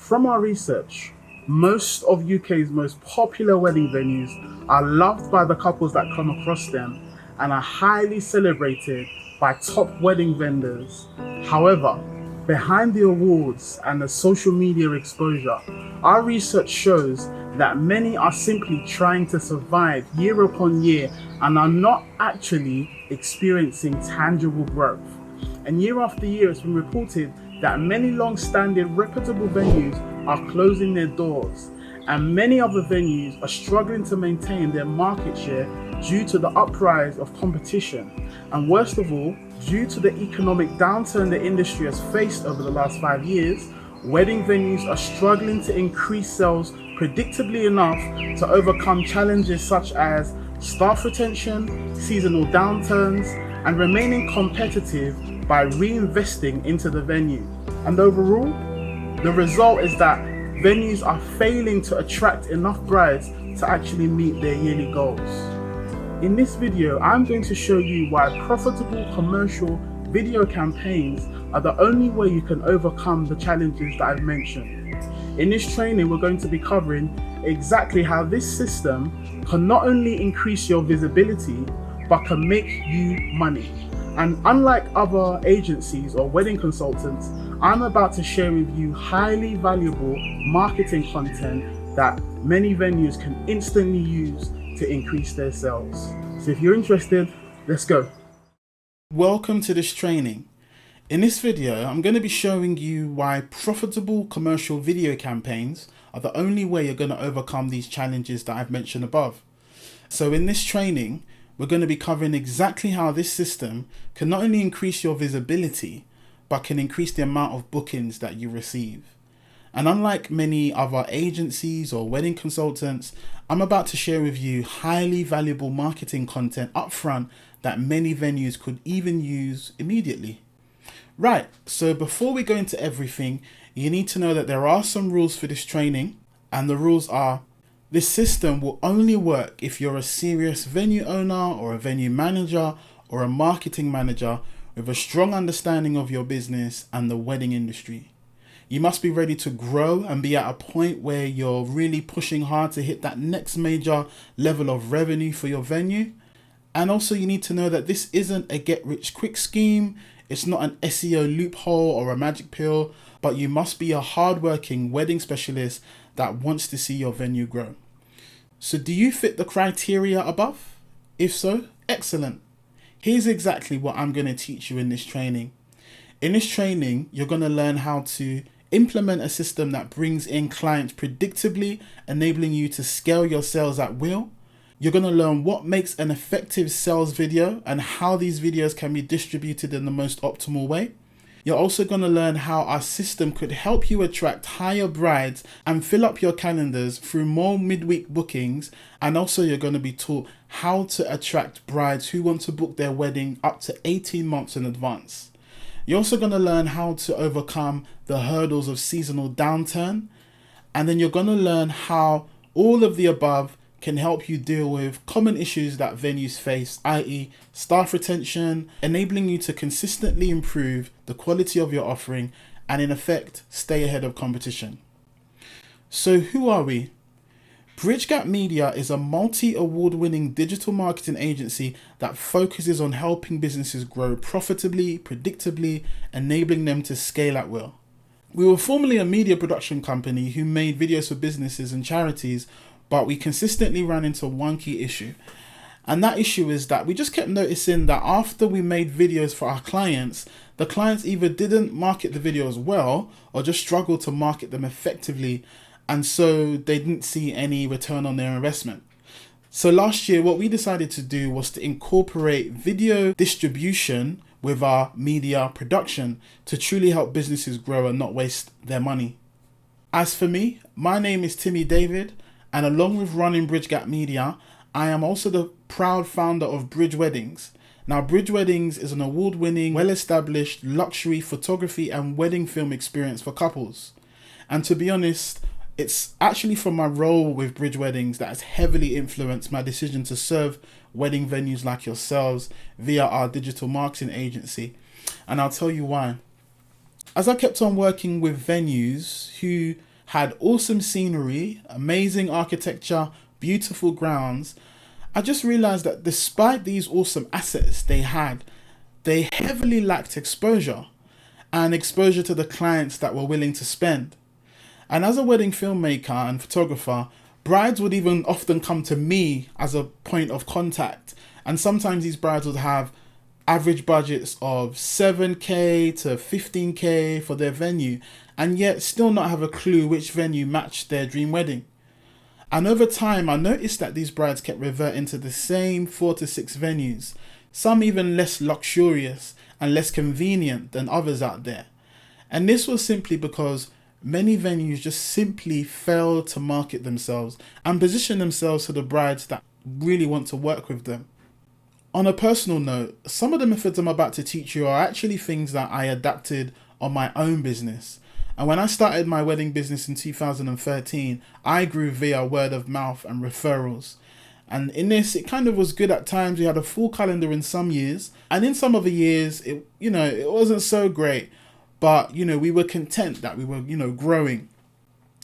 From our research, most of UK's most popular wedding venues are loved by the couples that come across them and are highly celebrated by top wedding vendors. However, behind the awards and the social media exposure, our research shows that many are simply trying to survive year upon year and are not actually experiencing tangible growth. And year after year, it's been reported that many long-standing reputable venues are closing their doors, and many other venues are struggling to maintain their market share due to the uprise of competition. And worst of all, due to the economic downturn the industry has faced over the last 5 years, wedding venues are struggling to increase sales predictably enough to overcome challenges such as staff retention, seasonal downturns, and remaining competitive by reinvesting into the venue. And overall, the result is that venues are failing to attract enough brides to actually meet their yearly goals. In this video, I'm going to show you why profitable commercial video campaigns are the only way you can overcome the challenges that I've mentioned. In this training, we're going to be covering exactly how this system can not only increase your visibility, but can make you money. And unlike other agencies or wedding consultants, I'm about to share with you highly valuable marketing content that many venues can instantly use to increase their sales. So if you're interested, let's go. Welcome to this training. In this video, I'm going to be showing you why profitable commercial video campaigns are the only way you're going to overcome these challenges that I've mentioned above. So in this training, we're going to be covering exactly how this system can not only increase your visibility, but can increase the amount of bookings that you receive. And unlike many other agencies or wedding consultants, I'm about to share with you highly valuable marketing content upfront that many venues could even use immediately. Right, so before we go into everything, you need to know that there are some rules for this training, and the rules are: this system will only work if you're a serious venue owner or a venue manager or a marketing manager with a strong understanding of your business and the wedding industry. You must be ready to grow and be at a point where you're really pushing hard to hit that next major level of revenue for your venue. And also you need to know that this isn't a get-rich-quick scheme. It's not an SEO loophole or a magic pill, but you must be a hardworking wedding specialist that wants to see your venue grow. So do you fit the criteria above? If so, excellent. Here's exactly what I'm going to teach you in this training. In this training, you're going to learn how to implement a system that brings in clients predictably, enabling you to scale your sales at will. You're going to learn what makes an effective sales video and how these videos can be distributed in the most optimal way. You're also going to learn how our system could help you attract higher brides and fill up your calendars through more midweek bookings. And also you're going to be taught how to attract brides who want to book their wedding up to 18 months in advance. You're also going to learn how to overcome the hurdles of seasonal downturn. And then you're going to learn how all of the above can help you deal with common issues that venues face, i.e. staff retention, enabling you to consistently improve the quality of your offering and in effect, stay ahead of competition. So who are we? Bridgegap Media is a multi-award-winning digital marketing agency that focuses on helping businesses grow profitably, predictably, enabling them to scale at will. We were formerly a media production company who made videos for businesses and charities, but we consistently ran into one key issue. And that issue is that we just kept noticing that after we made videos for our clients, the clients either didn't market the videos well or just struggled to market them effectively. And so they didn't see any return on their investment. So last year, what we decided to do was to incorporate video distribution with our media production to truly help businesses grow and not waste their money. As for me, my name is Timmy David. And along with running Bridgegap Media, I am also the proud founder of Bridge Weddings. Now, Bridge Weddings is an award-winning, well-established luxury photography and wedding film experience for couples. And to be honest, it's actually from my role with Bridge Weddings that has heavily influenced my decision to serve wedding venues like yourselves via our digital marketing agency. And I'll tell you why. As I kept on working with venues who had awesome scenery, amazing architecture, beautiful grounds, I just realized that despite these awesome assets they had, they heavily lacked exposure and exposure to the clients that were willing to spend. And as a wedding filmmaker and photographer, brides would even often come to me as a point of contact. And sometimes these brides would have average budgets of 7K to 15K for their venue, and yet still not have a clue which venue matched their dream wedding. And over time, I noticed that these brides kept reverting to the same 4 to 6 venues, some even less luxurious and less convenient than others out there. And this was simply because many venues just simply failed to market themselves and position themselves to the brides that really want to work with them. On a personal note, some of the methods I'm about to teach you are actually things that I adapted on my own business. And when I started my wedding business in 2013, I grew via word of mouth and referrals. And in this, it kind of was good at times. We had a full calendar in some years, and in some other years, it wasn't so great. But, we were content that we were, growing.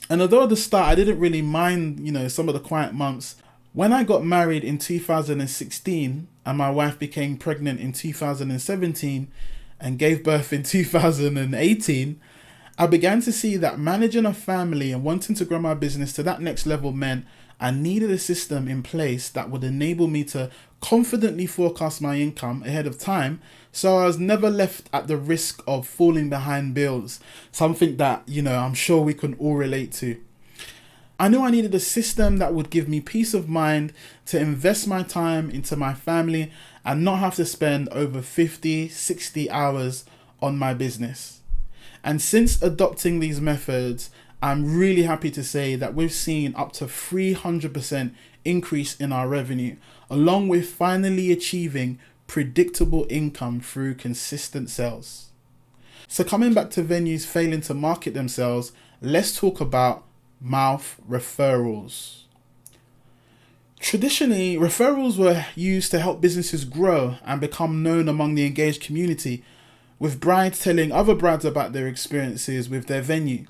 And although at the start, I didn't really mind, some of the quiet months, when I got married in 2016 and my wife became pregnant in 2017 and gave birth in 2018, I began to see that managing a family and wanting to grow my business to that next level meant I needed a system in place that would enable me to confidently forecast my income ahead of time, so I was never left at the risk of falling behind bills, something that, I'm sure we can all relate to. I knew I needed a system that would give me peace of mind to invest my time into my family and not have to spend over 50, 60 hours on my business. And since adopting these methods, I'm really happy to say that we've seen up to 300% increase in our revenue, along with finally achieving predictable income through consistent sales. So coming back to venues failing to market themselves, let's talk about mouth referrals. Traditionally, referrals were used to help businesses grow and become known among the engaged community, with brides telling other brides about their experiences with their venue.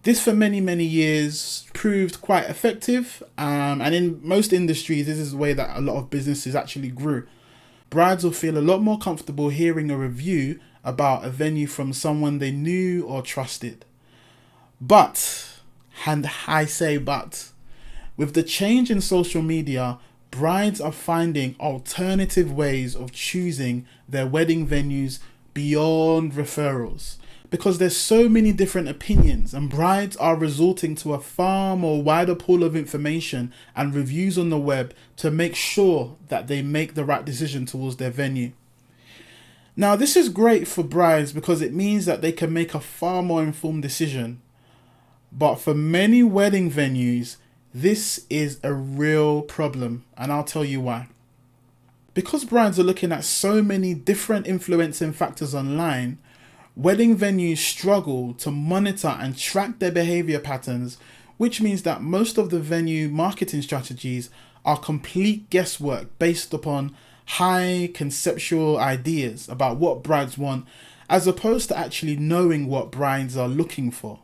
This for many, many years proved quite effective, and in most industries, this is the way that a lot of businesses actually grew. Brides will feel a lot more comfortable hearing a review about a venue from someone they knew or trusted. But, and I say but, with the change in social media, brides are finding alternative ways of choosing their wedding venues beyond referrals, because there's so many different opinions, and brides are resorting to a far more wider pool of information and reviews on the web to make sure that they make the right decision towards their venue. Now, this is great for brides because it means that they can make a far more informed decision. But for many wedding venues, this is a real problem, and I'll tell you why. Because brides are looking at so many different influencing factors online, wedding venues struggle to monitor and track their behavior patterns, which means that most of the venue marketing strategies are complete guesswork based upon high conceptual ideas about what brides want, as opposed to actually knowing what brides are looking for.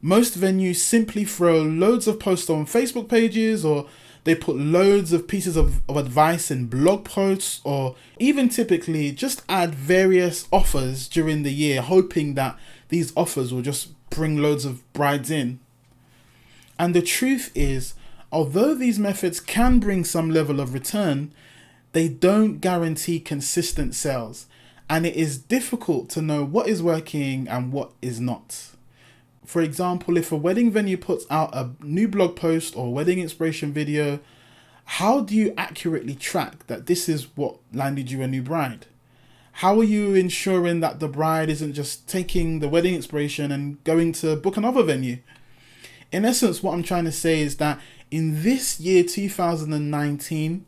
Most venues simply throw loads of posts on Facebook pages, or they put loads of pieces of advice in blog posts, or even typically just add various offers during the year, hoping that these offers will just bring loads of brides in. And the truth is, although these methods can bring some level of return, they don't guarantee consistent sales, and it is difficult to know what is working and what is not. For example, if a wedding venue puts out a new blog post or wedding inspiration video, how do you accurately track that this is what landed you a new bride? How are you ensuring that the bride isn't just taking the wedding inspiration and going to book another venue? In essence, what I'm trying to say is that in this year 2019,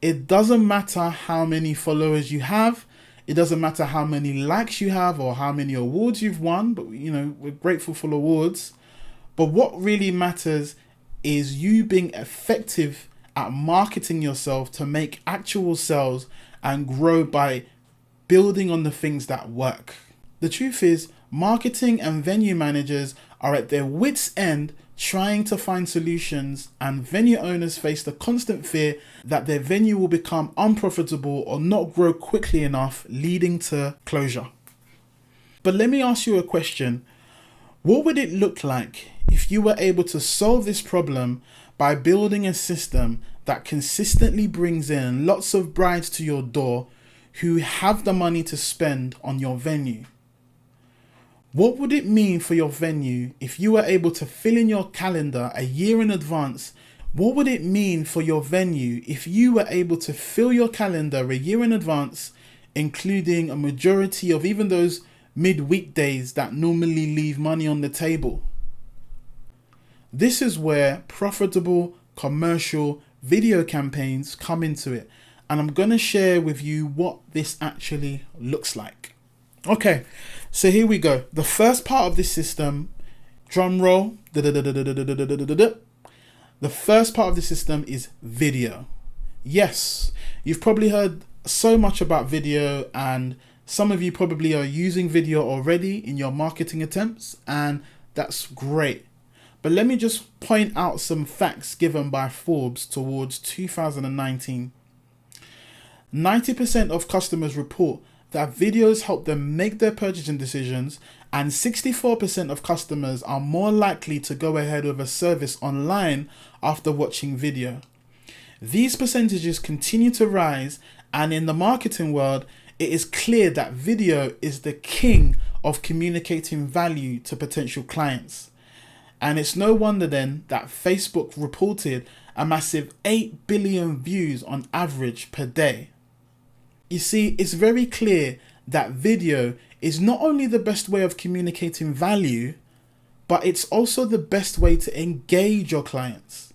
it doesn't matter how many followers you have. It doesn't matter how many likes you have or how many awards you've won, but we're grateful for awards. But what really matters is you being effective at marketing yourself to make actual sales and grow by building on the things that work. The truth is, marketing and venue managers are at their wits' end trying to find solutions, and venue owners face the constant fear that their venue will become unprofitable or not grow quickly enough, leading to closure. But let me ask you a question. What would it look like if you were able to solve this problem by building a system that consistently brings in lots of brides to your door who have the money to spend on your venue? What would it mean for your venue if you were able to fill in your calendar a year in advance? What would it mean for your venue if you were able to fill your calendar a year in advance, including a majority of even those mid-weekdays that normally leave money on the table? This is where profitable commercial video campaigns come into it. And I'm going to share with you what this actually looks like. Okay, so here we go. The first part of this system, drum roll. The first part of the system is video. Yes, you've probably heard so much about video, and some of you probably are using video already in your marketing attempts, and that's great. But let me just point out some facts given by Forbes towards 2019. 90% of customers report that videos help them make their purchasing decisions, and 64% of customers are more likely to go ahead with a service online after watching video. These percentages continue to rise, and in the marketing world, it is clear that video is the king of communicating value to potential clients. And it's no wonder then that Facebook reported a massive 8 billion views on average per day. You see, it's very clear that video is not only the best way of communicating value, but it's also the best way to engage your clients.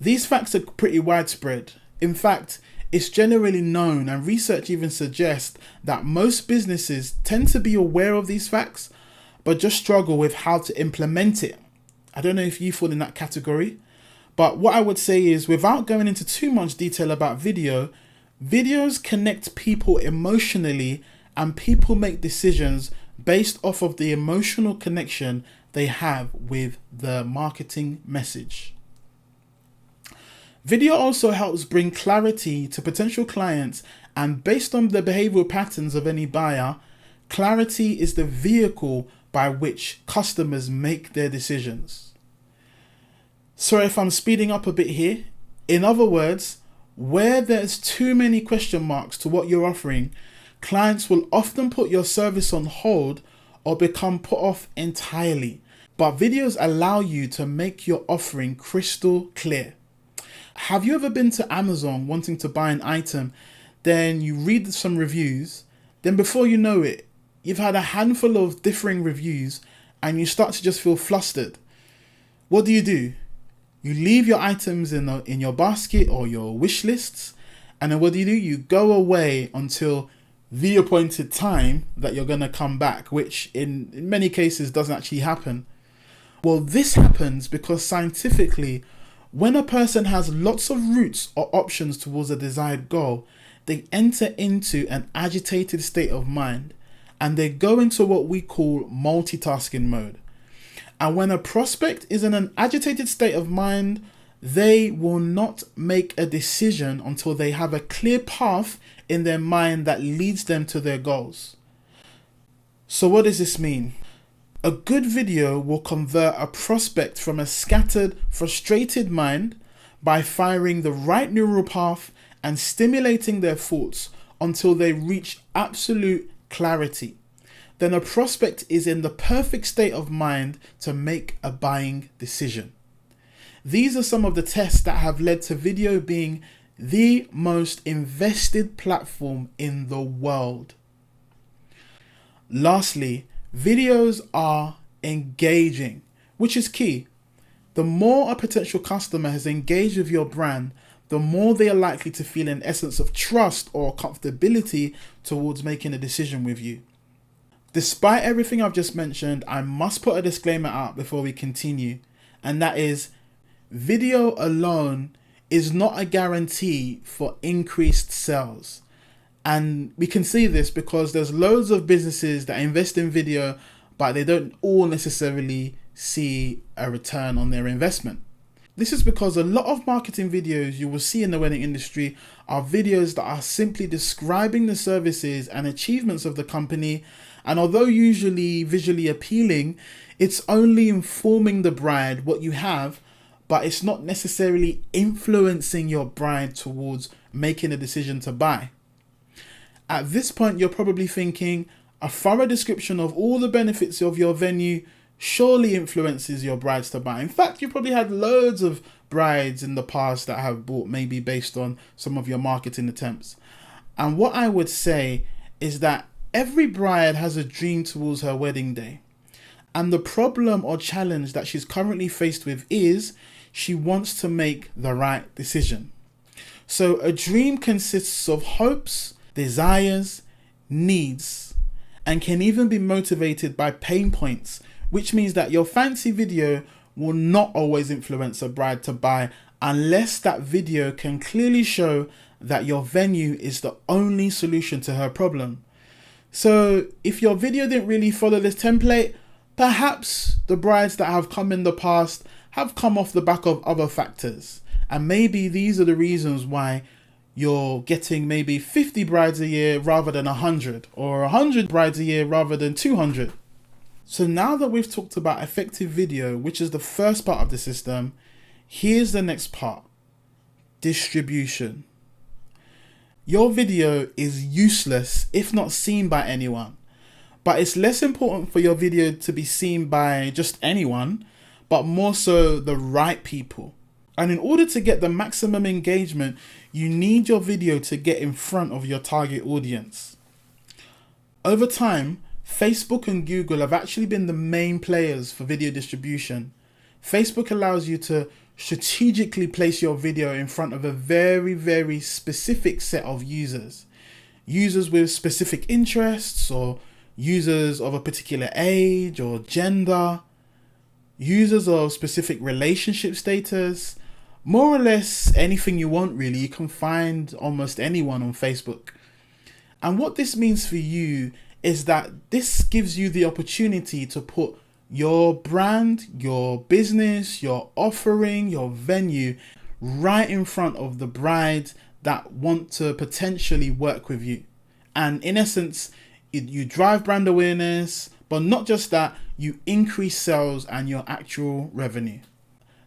These facts are pretty widespread. In fact, it's generally known, and research even suggests that most businesses tend to be aware of these facts, but just struggle with how to implement it. I don't know if you fall in that category, but what I would say is, without going into too much detail about video, videos connect people emotionally, and people make decisions based off of the emotional connection they have with the marketing message. Video also helps bring clarity to potential clients, and based on the behavioral patterns of any buyer, clarity is the vehicle by which customers make their decisions. Sorry if I'm speeding up a bit here. In other words, where there's too many question marks to what you're offering, clients will often put your service on hold or become put off entirely. But videos allow you to make your offering crystal clear. Have you ever been to Amazon wanting to buy an item, then you read some reviews, then before you know it, you've had a handful of differing reviews and you start to just feel flustered? What do? You leave your items in your basket or your wish lists, and then what do? You go away until the appointed time that you're going to come back, which in many cases doesn't actually happen. Well, this happens because scientifically, when a person has lots of routes or options towards a desired goal, they enter into an agitated state of mind, and they go into what we call multitasking mode. And when a prospect is in an agitated state of mind, they will not make a decision until they have a clear path in their mind that leads them to their goals. So what does this mean? A good video will convert a prospect from a scattered, frustrated mind by firing the right neural path and stimulating their thoughts until they reach absolute clarity. Then a prospect is in the perfect state of mind to make a buying decision. These are some of the tests that have led to video being the most invested platform in the world. Lastly, videos are engaging, which is key. The more a potential customer has engaged with your brand, the more they are likely to feel an essence of trust or comfortability towards making a decision with you. Despite everything I've just mentioned, I must put a disclaimer out before we continue, and that is, video alone is not a guarantee for increased sales. And we can see this because there's loads of businesses that invest in video, but they don't all necessarily see a return on their investment. This is because a lot of marketing videos you will see in the wedding industry are videos that are simply describing the services and achievements of the company, and although usually visually appealing, it's only informing the bride what you have, but it's not necessarily influencing your bride towards making a decision to buy. At this point, you're probably thinking, a thorough description of all the benefits of your venue surely influences your brides to buy. In fact, you probably had loads of brides in the past that have bought, maybe based on some of your marketing attempts. And what I would say is that every bride has a dream towards her wedding day. And the problem or challenge that she's currently faced with is she wants to make the right decision. So a dream consists of hopes, desires, needs, and can even be motivated by pain points, which means that your fancy video will not always influence a bride to buy unless that video can clearly show that your venue is the only solution to her problem. So if your video didn't really follow this template, perhaps the brides that have come in the past have come off the back of other factors. And maybe these are the reasons why you're getting maybe 50 brides a year rather than 100, or 100 brides a year rather than 200. So now that we've talked about effective video, which is the first part of the system, here's the next part: distribution. Your video is useless if not seen by anyone, but it's less important for your video to be seen by just anyone, but more so the right people. And in order to get the maximum engagement, you need your video to get in front of your target audience. Over time, Facebook and Google have actually been the main players for video distribution. Facebook allows you to strategically place your video in front of a very, very specific set of users. Users with specific interests, or users of a particular age or gender, users of specific relationship status, more or less anything you want really. You can find almost anyone on Facebook. And what this means for you is that this gives you the opportunity to put your brand, your business, your offering, your venue right in front of the brides that want to potentially work with you. And in essence, you drive brand awareness, but not just that, you increase sales and your actual revenue.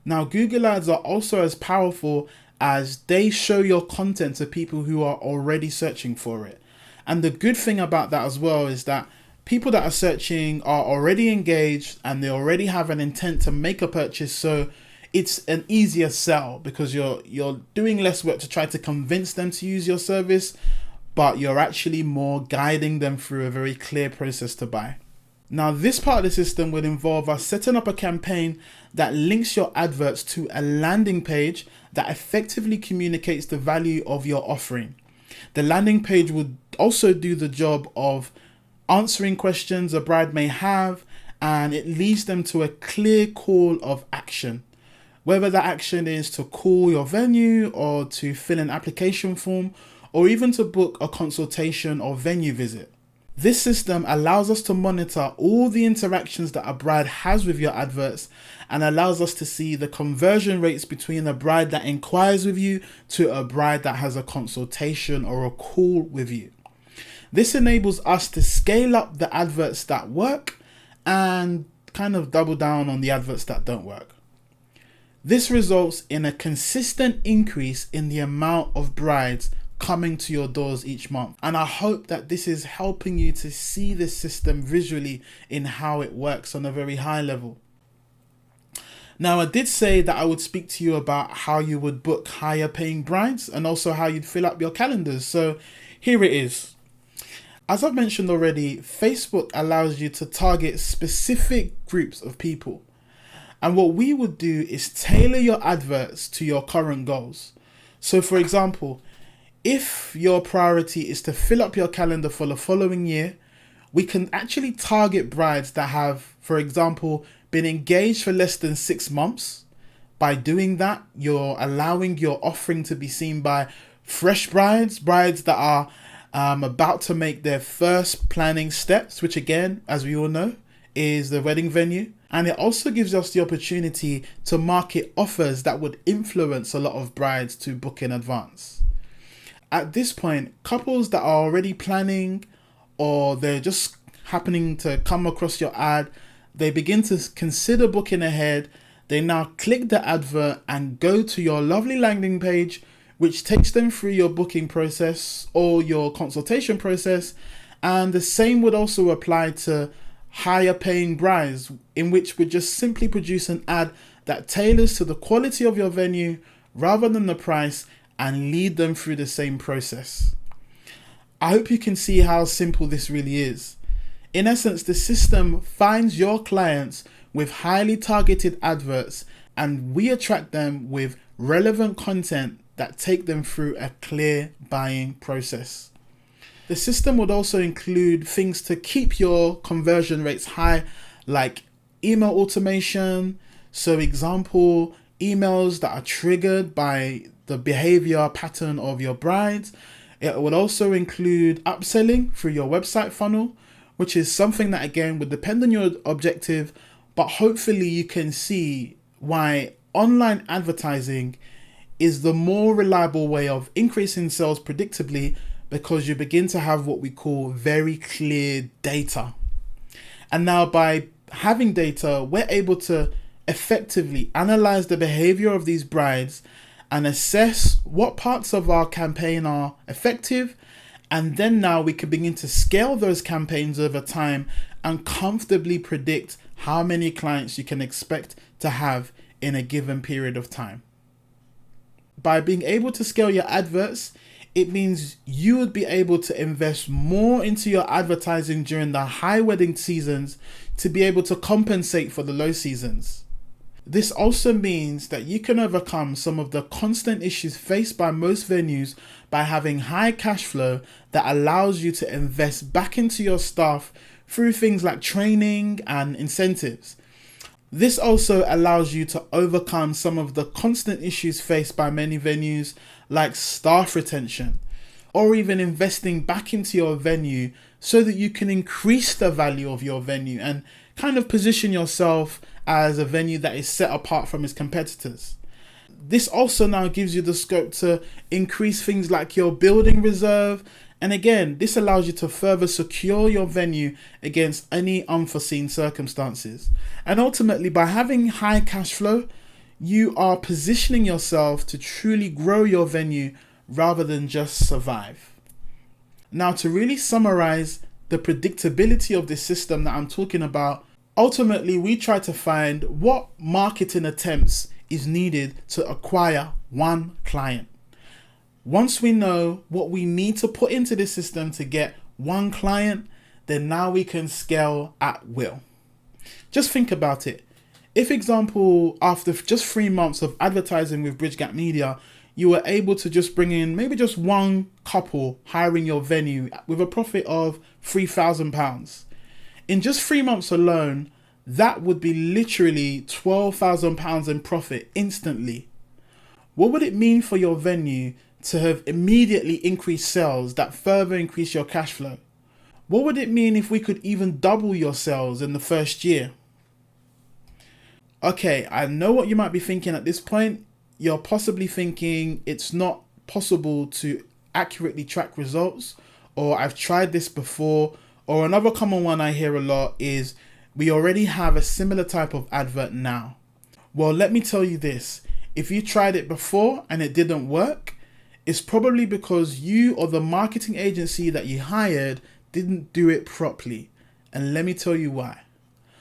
Now, Google Ads are also as powerful as they show your content to people who are already searching for it. And the good thing about that as well is that people that are searching are already engaged and they already have an intent to make a purchase. So it's an easier sell because you're doing less work to try to convince them to use your service, but you're actually more guiding them through a very clear process to buy. Now, this part of the system would involve us setting up a campaign that links your adverts to a landing page that effectively communicates the value of your offering. The landing page would also do the job of answering questions a bride may have, and it leads them to a clear call of action. Whether that action is to call your venue or to fill an application form or even to book a consultation or venue visit. This system allows us to monitor all the interactions that a bride has with your adverts and allows us to see the conversion rates between a bride that inquires with you to a bride that has a consultation or a call with you. This enables us to scale up the adverts that work and kind of double down on the adverts that don't work. This results in a consistent increase in the amount of brides coming to your doors each month. And I hope that this is helping you to see this system visually in how it works on a very high level. Now, I did say that I would speak to you about how you would book higher paying brides and also how you'd fill up your calendars. So here it is. As I've mentioned already, Facebook allows you to target specific groups of people. And what we would do is tailor your adverts to your current goals. So for example, if your priority is to fill up your calendar for the following year, we can actually target brides that have, for example, been engaged for less than 6 months. By doing that, you're allowing your offering to be seen by fresh brides that are about to make their first planning steps, which again, as we all know, is the wedding venue. And it also gives us the opportunity to market offers that would influence a lot of brides to book in advance. At this point, couples that are already planning, or they're just happening to come across your ad, they begin to consider booking ahead. They now click the advert and go to your lovely landing page, which takes them through your booking process or your consultation process. And the same would also apply to higher paying brides, in which we just simply produce an ad that tailors to the quality of your venue rather than the price, and lead them through the same process. I hope you can see how simple this really is. In essence, the system finds your clients with highly targeted adverts, and we attract them with relevant content that take them through a clear buying process. The system would also include things to keep your conversion rates high, like email automation. So example, emails that are triggered by the behavior pattern of your brides. It would also include upselling through your website funnel, which is something that again would depend on your objective, but hopefully you can see why online advertising is the more reliable way of increasing sales predictably, because you begin to have what we call very clear data. And now by having data, we're able to effectively analyze the behavior of these brides and assess what parts of our campaign are effective. And then now we can begin to scale those campaigns over time and comfortably predict how many clients you can expect to have in a given period of time. By being able to scale your adverts, it means you would be able to invest more into your advertising during the high wedding seasons to be able to compensate for the low seasons. This also means that you can overcome some of the constant issues faced by most venues by having high cash flow that allows you to invest back into your staff through things like training and incentives. This also allows you to overcome some of the constant issues faced by many venues, like staff retention, or even investing back into your venue so that you can increase the value of your venue and kind of position yourself as a venue that is set apart from its competitors. This also now gives you the scope to increase things like your building reserve. And again, this allows you to further secure your venue against any unforeseen circumstances. And ultimately, by having high cash flow, you are positioning yourself to truly grow your venue rather than just survive. Now, to really summarize the predictability of this system that I'm talking about, ultimately, we try to find what marketing attempts is needed to acquire one client. Once we know what we need to put into this system to get one client, then now we can scale at will. Just think about it. If, example, after just 3 months of advertising with Bridgegap Media, you were able to just bring in maybe just one couple hiring your venue with a profit of £3,000. In just 3 months alone, that would be literally £12,000 in profit instantly. What would it mean for your venue to have immediately increased sales that further increase your cash flow? What would it mean if we could even double your sales in the first year? Okay, I know what you might be thinking at this point. You're possibly thinking it's not possible to accurately track results, or I've tried this before, or another common one I hear a lot is we already have a similar type of advert now. Well, let me tell you this. If you tried it before and it didn't work, it's probably because you or the marketing agency that you hired didn't do it properly. And let me tell you why.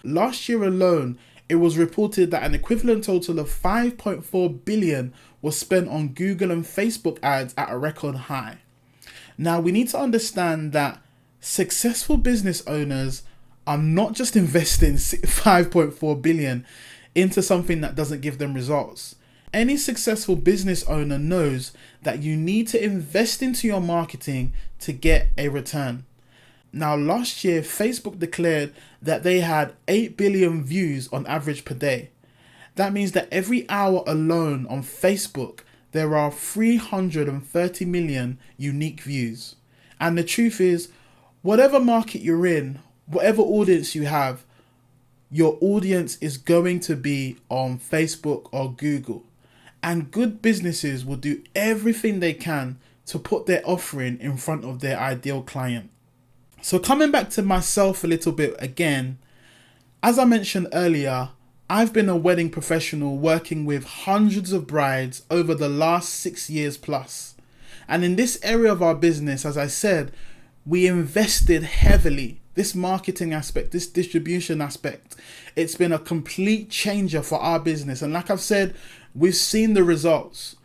Last year alone, it was reported that an equivalent total of 5.4 billion was spent on Google and Facebook ads at a record high. Now, we need to understand that successful business owners are not just investing 5.4 billion into something that doesn't give them results. Any successful business owner knows that you need to invest into your marketing to get a return. Now, last year, Facebook declared that they had 8 billion views on average per day. That means that every hour alone on Facebook, there are 330 million unique views. And the truth is, whatever market you're in, whatever audience you have, your audience is going to be on Facebook or Google. And good businesses will do everything they can to put their offering in front of their ideal client. So coming back to myself a little bit again, as I mentioned earlier, I've been a wedding professional working with hundreds of brides over the last 6 years plus. And in this area of our business, as I said, we invested heavily. This marketing aspect, this distribution aspect, it's been a complete changer for our business. And like I've said, we've seen the results.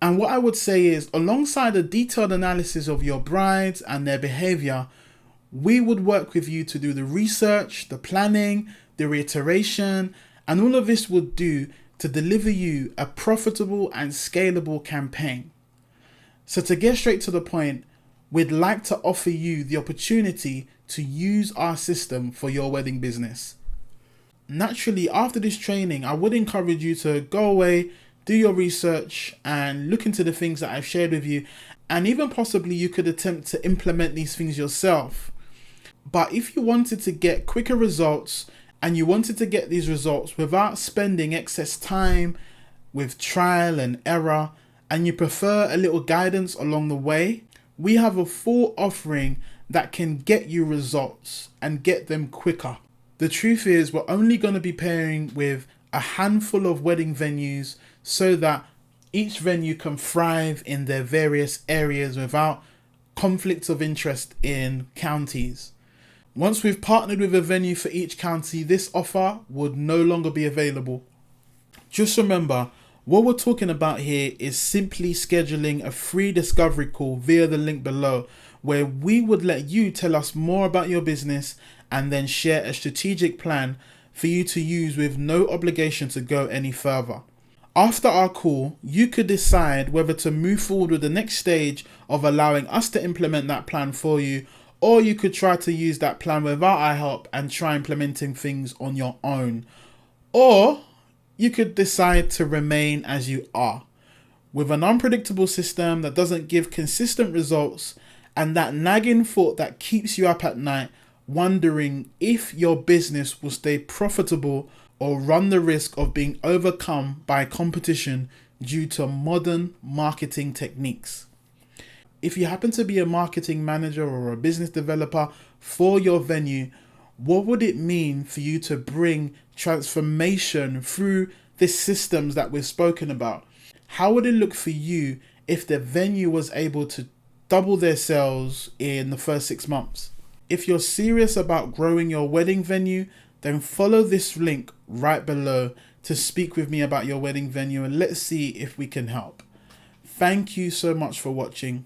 And what I would say is, alongside a detailed analysis of your brides and their behavior, we would work with you to do the research, the planning, the reiteration, and all of this would do to deliver you a profitable and scalable campaign. So to get straight to the point, we'd like to offer you the opportunity to use our system for your wedding business. Naturally, after this training, I would encourage you to go away, do your research and look into the things that I've shared with you, and even possibly you could attempt to implement these things yourself. But if you wanted to get quicker results and you wanted to get these results without spending excess time with trial and error, and you prefer a little guidance along the way, we have a full offering that can get you results and get them quicker. The truth is, we're only going to be pairing with a handful of wedding venues so that each venue can thrive in their various areas without conflicts of interest in counties. Once we've partnered with a venue for each county, this offer would no longer be available. Just remember, what we're talking about here is simply scheduling a free discovery call via the link below, where we would let you tell us more about your business and then share a strategic plan for you to use with no obligation to go any further. After our call, you could decide whether to move forward with the next stage of allowing us to implement that plan for you, or you could try to use that plan without our help and try implementing things on your own. Or you could decide to remain as you are, with an unpredictable system that doesn't give consistent results and that nagging thought that keeps you up at night wondering if your business will stay profitable or run the risk of being overcome by competition due to modern marketing techniques. If you happen to be a marketing manager or a business developer for your venue, what would it mean for you to bring transformation through the systems that we've spoken about? How would it look for you if the venue was able to double their sales in the first 6 months? If you're serious about growing your wedding venue, then follow this link right below to speak with me about your wedding venue, and let's see if we can help. Thank you so much for watching.